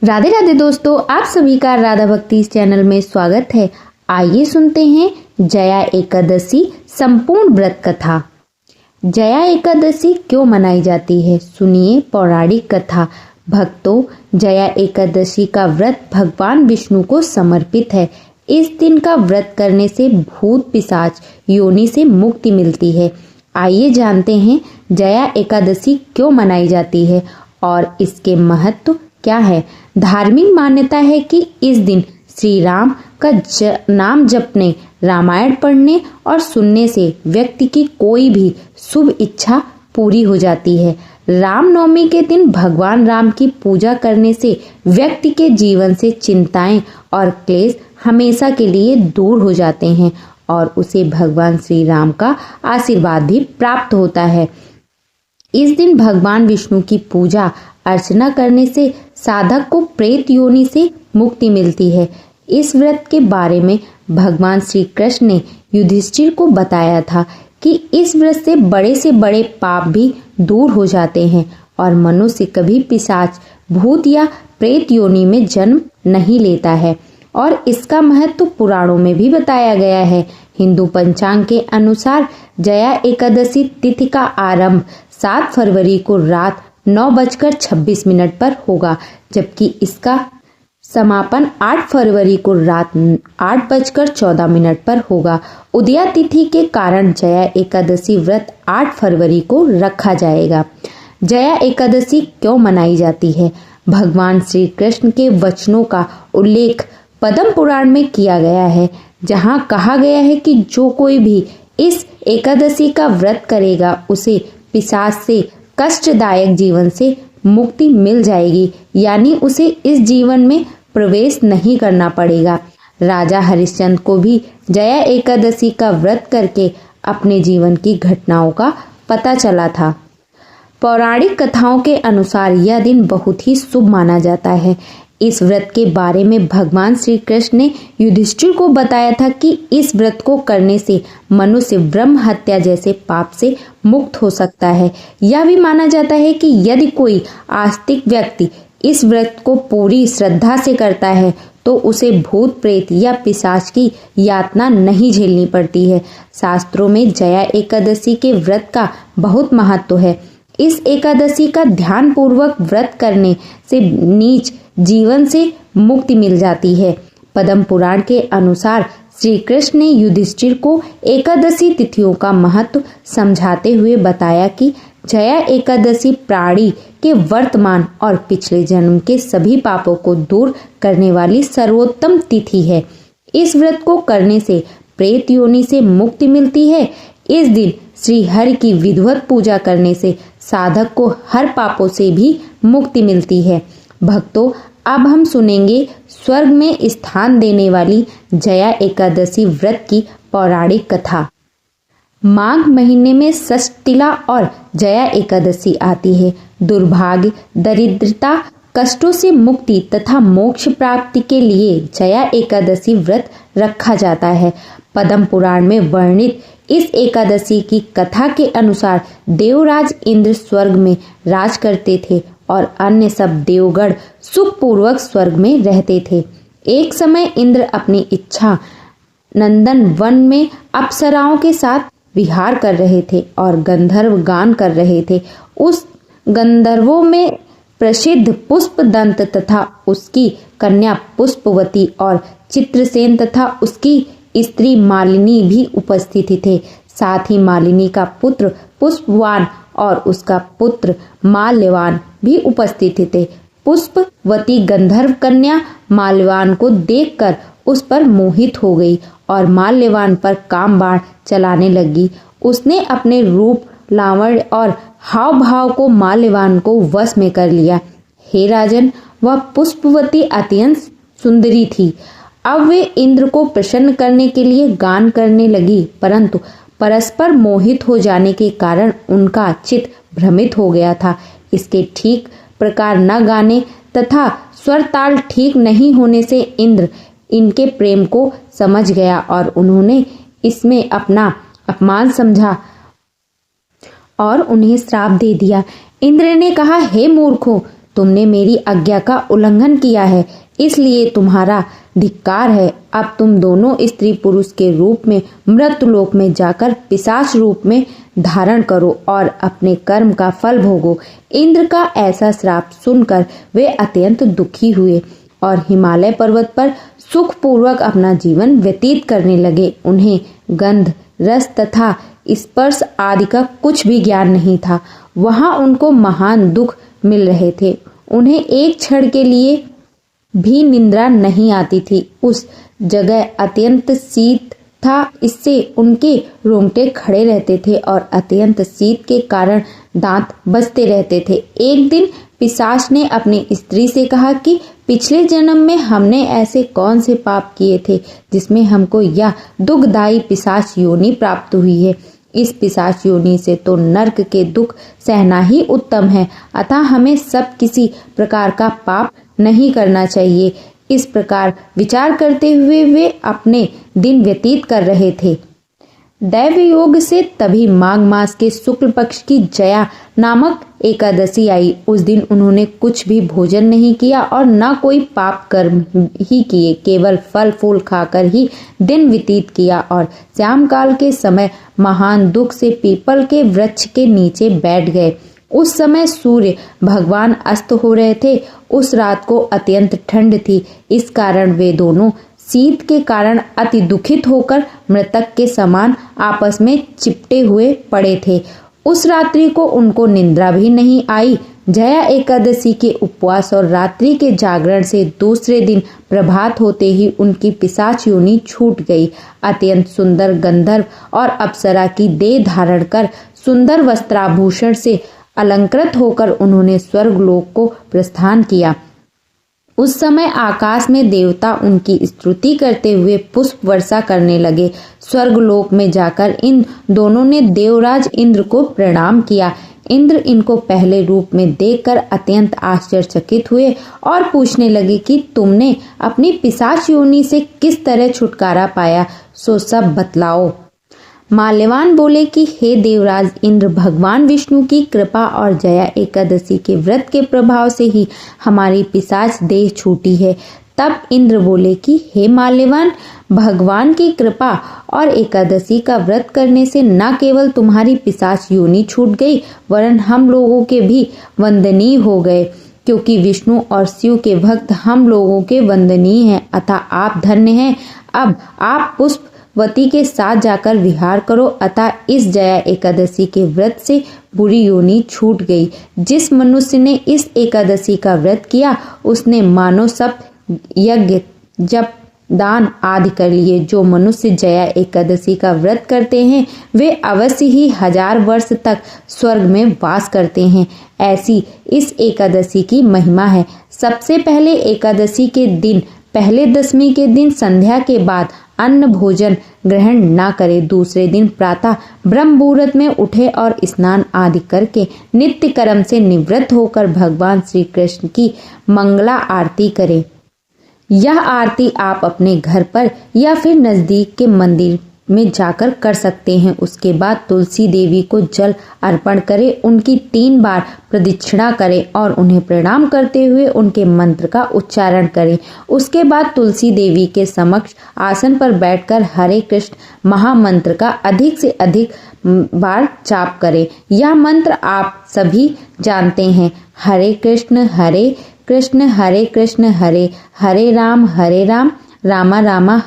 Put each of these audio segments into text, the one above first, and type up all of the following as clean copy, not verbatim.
राधे राधे दोस्तों, आप सभी का राधा भक्ति इस चैनल में स्वागत है। आइए सुनते हैं जया एकादशी संपूर्ण व्रत कथा। जया एकादशी क्यों मनाई जाती है, सुनिए पौराणिक कथा। भक्तों, जया एकादशी का व्रत भगवान विष्णु को समर्पित है। इस दिन का व्रत करने से भूत पिशाच योनि से मुक्ति मिलती है। आइए जानते हैं जया एकादशी क्यों मनाई जाती है और इसके महत्व क्या है। धार्मिक मान्यता है कि इस दिन श्री राम का नाम जपने, रामायण पढ़ने और सुनने से व्यक्ति की कोई भी शुभ इच्छा पूरी हो जाती है। रामनवमी के दिन भगवान राम की पूजा करने से व्यक्ति के जीवन से चिंताएं और क्लेश हमेशा के लिए दूर हो जाते हैं और उसे भगवान श्री राम का आशीर्वाद भी प्राप्त होता है। इस दिन भगवान विष्णु की पूजा अर्चना करने से साधक को प्रेत योनि से मुक्ति मिलती है। इस व्रत के बारे में भगवान श्री कृष्ण ने युधिष्ठिर को बताया था कि इस व्रत से बड़े पाप भी दूर हो जाते हैं और मनुष्य कभी पिशाच, भूत या प्रेत योनि में जन्म नहीं लेता है। और इसका महत्व पुराणों में भी बताया गया है। हिंदू पंचांग के अनुसार जया एकादशी तिथि का आरंभ 7 फरवरी को रात 9:26 पर होगा, जबकि इसका समापन 8 फरवरी को रात 8:14 पर होगा। उदया तिथि के कारण जया एकादशी व्रत 8 फरवरी को रखा जाएगा। जया एकादशी क्यों मनाई जाती है? भगवान श्री कृष्ण के वचनों का उल्लेख पद्म पुराण में किया गया है, जहां कहा गया है कि जो कोई भी इस एकादशी का व्रत करेगा उसे पिशाच से, कष्टदायक जीवन से मुक्ति मिल जाएगी, यानी उसे इस जीवन में प्रवेश नहीं करना पड़ेगा। राजा हरिश्चंद्र को भी जया एकादशी का व्रत करके अपने जीवन की घटनाओं का पता चला था। पौराणिक कथाओं के अनुसार यह दिन बहुत ही शुभ माना जाता है। इस व्रत के बारे में भगवान श्री कृष्ण ने युधिष्ठिर को बताया था कि इस व्रत को करने से मनुष्य ब्रह्म हत्या जैसे पाप से मुक्त हो सकता है। यह भी माना जाता है कि यदि कोई आस्तिक व्यक्ति इस व्रत को पूरी श्रद्धा से करता है तो उसे भूत प्रेत या पिशाच की यातना नहीं झेलनी पड़ती है। शास्त्रों में जया एकादशी के व्रत का बहुत महत्व है। इस एकादशी का ध्यान पूर्वक व्रत करने से नीच जीवन से मुक्ति मिल जाती है। पद्म पुराण के अनुसार श्री कृष्ण ने युधिष्ठिर को एकादशी तिथियों का महत्व समझाते हुए बताया कि जया एकादशी प्राणी के वर्तमान और पिछले जन्म के सभी पापों को दूर करने वाली सर्वोत्तम तिथि है। इस व्रत को करने से प्रेत योनि से मुक्ति मिलती है। इस दिन श्री हरि की विधिवत पूजा करने से साधक को हर पापों से भी मुक्ति मिलती है। भक्तों, अब हम सुनेंगे स्वर्ग में स्थान देने वाली जया एकादशी व्रत की पौराणिक कथा। माघ महीने में षष्टिला और जया एकादशी आती है। दुर्भाग्य, दरिद्रता, कष्टों से मुक्ति तथा मोक्ष प्राप्ति के लिए जया एकादशी व्रत रखा जाता है। पद्म पुराण में वर्णित इस एकादशी की कथा के अनुसार देवराज इंद्र स्वर्ग में राज करते थे और अन्य सब देवगण सुखपूर्वक स्वर्ग में रहते थे। एक समय इंद्र अपनी इच्छा नंदन वन में अप्सराओं के साथ विहार कर रहे थे और गंधर्व गान कर रहे थे। उस गंधर्वों में प्रसिद्ध पुष्पदंत तथा उसकी कन्या पुष्पवती और चित्रसेन तथा उसकी स्त्री मालिनी भी उपस्थित थे। साथ ही मालिनी का पुत्र पुष्पवान और उसका पुत्र माल्यवान भी उपस्थित थे। पुष्पवती गंधर्व कन्या माल्यवान को देखकर उस पर मोहित हो गई और माल्यवान पर काम बाण चलाने लगी। उसने अपने रूप, लावण्य और हाव भाव को माल्यवान को वश में कर लिया। हे राजन, वह पुष्पवती अत्यंत सुंदरी थी। अब वे इंद्र को प्रसन्न करने के लिए गान करने लगी, परंतु परस्पर मोहित हो जाने के कारण उनका चित्त भ्रमित हो गया था। इसके ठीक प्रकार न गाने तथा स्वर ताल ठीक नहीं होने से इंद्र इनके प्रेम को समझ गया और उन्होंने इसमें अपना अपमान समझा और उन्हें श्राप दे दिया। इंद्र ने कहा, हे मूर्खों, तुमने मेरी आज्ञा का उल्लंघन किया है, इसलिए तुम्हारा धिक्कार है। अब तुम दोनों स्त्री पुरुष के रूप में मृत्युलोक में जाकर पिशाच रूप में धारण करो और अपने कर्म का फल भोगो। इंद्र का ऐसा श्राप सुनकर वे अत्यंत दुखी हुए और हिमालय पर्वत पर सुखपूर्वक अपना जीवन व्यतीत करने लगे। उन्हें गंध, रस तथा स्पर्श आदि का कुछ भी ज्ञान नहीं था। वहां उनको महान दुख मिल रहे थे। उन्हें एक क्षण के लिए भी निद्रा नहीं आती थी। उस जगह अत्यंत शीत था, इससे उनके रोंगटे खड़े रहते थे और अत्यंत शीत के कारण दांत बजते रहते थे। एक दिन पिशाच ने अपनी स्त्री से कहा कि पिछले जन्म में हमने ऐसे कौन से पाप किए थे जिसमें हमको यह दुखदायी पिशाच योनि प्राप्त हुई है। इस पिशाच योनि से तो नरक के दुख सहना ही उत्तम है, अतः हमें सब किसी प्रकार का पाप नहीं करना चाहिए। इस प्रकार विचार करते हुए वे अपने दिन व्यतीत कर रहे थे। दैव योग से तभी माघ मास के शुक्ल पक्ष की जया नामक एकादशी आई। उस दिन उन्होंने कुछ भी भोजन नहीं किया और न कोई पाप कर्म ही किए, केवल फल फूल खाकर ही दिन व्यतीत किया और शाम काल के समय महान दुख से पीपल के वृक्ष के नीचे बैठ गए। उस समय सूर्य भगवान अस्त हो रहे थे। उस रात को अत्यंत ठंड थी, इस कारण वे दोनों शीत के कारण अति दुखित होकर मृतक के समान आपस में चिपटे हुए पड़े थे। उस रात्रि को उनको निद्रा भी नहीं आई। जया एकादशी के उपवास और रात्रि के जागरण से दूसरे दिन प्रभात होते ही उनकी पिशाच योनि छूट गई। अत्यंत सुंदर गंधर्व और अप्सरा की देह धारण कर सुंदर वस्त्राभूषण से अलंकृत होकर उन्होंने स्वर्गलोक को प्रस्थान किया। उस समय आकाश में देवता उनकी स्तुति करते हुए पुष्प वर्षा करने लगे। स्वर्गलोक में जाकर इन दोनों ने देवराज इंद्र को प्रणाम किया। इंद्र इनको पहले रूप में देखकर अत्यंत आश्चर्यचकित हुए और पूछने लगे कि तुमने अपनी पिशाच योनि से किस तरह छुटकारा पाया, सो सब बतलाओ। माल्यवान बोले कि हे देवराज इंद्र, भगवान विष्णु की कृपा और जया एकादशी के व्रत के प्रभाव से ही हमारी पिशाच देह छूटी है। तब इंद्र बोले कि हे माल्यवान, भगवान की कृपा और एकादशी का व्रत करने से न केवल तुम्हारी पिशाच योनि छूट गई, वरन हम लोगों के भी वंदनीय हो गए, क्योंकि विष्णु और शिव के भक्त हम लोगों के वंदनीय हैं, अतः आप धन्य हैं। अब आप पुष्पवती के साथ जाकर विहार करो। अतः इस जया एकादशी के व्रत से बुरी योनि छूट गई। जिस मनुष्य ने इस एकादशी का व्रत किया, उसने मानो सब यज्ञ, जप, दान आदि कर लिए। जो मनुष्य जया एकादशी का व्रत करते हैं, वे अवश्य ही 1000 वर्ष तक स्वर्ग में वास करते हैं। ऐसी इस एकादशी की महिमा है। सबसे पहले एकादशी के दिन, पहले दशमी के दिन संध्या के बाद अन्न भोजन ग्रहण न करे। दूसरे दिन प्रातः ब्रह्म मुहूर्त में उठे और स्नान आदि करके नित्य कर्म से निवृत्त होकर भगवान श्री कृष्ण की मंगला आरती करें। यह आरती आप अपने घर पर या फिर नजदीक के मंदिर में जाकर कर सकते हैं। उसके बाद तुलसी देवी को जल अर्पण करें, उनकी 3 बार प्रदक्षिणा करें और उन्हें प्रणाम करते हुए उनके मंत्र का उच्चारण करें। उसके बाद तुलसी देवी के समक्ष आसन पर बैठकर हरे कृष्ण महामंत्र का अधिक से अधिक बार जाप करें। यह मंत्र आप सभी जानते हैं, हरे कृष्ण हरे कृष्ण हरे हरे राम रामा रामा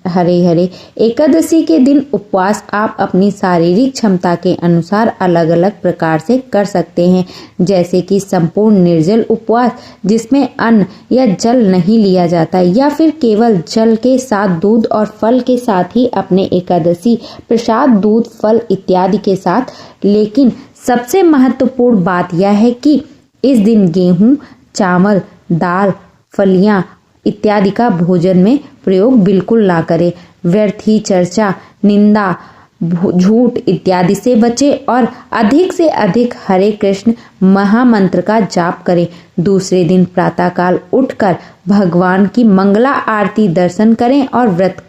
हरे हरे। एकादशी के दिन उपवास आप अपनी शारीरिक क्षमता के अनुसार अलग अलग प्रकार से कर सकते हैं, जैसे कि संपूर्ण निर्जल उपवास जिसमें अन्न या जल नहीं लिया जाता, या फिर केवल जल के साथ दूध और फल के साथ ही अपने एकादशी प्रसाद दूध फल इत्यादि के साथ। लेकिन सबसे महत्वपूर्ण बात यह है कि इस दिन गेहूं, चावल, दाल, फलियां इत्यादि का भोजन में प्रयोग बिल्कुल ना करें। व्यर्थ ही चर्चा, निंदा, झूठ इत्यादि से बचे और अधिक से अधिक हरे कृष्ण महामंत्र का जाप करें। दूसरे दिन प्रातःकाल उठकर भगवान की मंगला आरती दर्शन करें और व्रत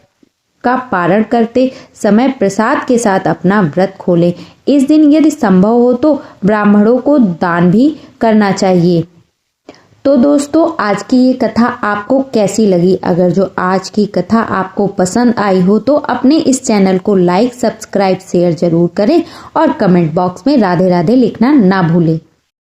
का पारण करते समय प्रसाद के साथ अपना व्रत खोलें। इस दिन यदि संभव हो तो ब्राह्मणों को दान भी करना चाहिए। तो दोस्तों आज की ये कथा आपको कैसी लगी? अगर जो आज की कथा आपको पसंद आई हो तो अपने इस चैनल को लाइक, सब्सक्राइब, शेयर जरूर करें और कमेंट बॉक्स में राधे राधे लिखना ना भूलें।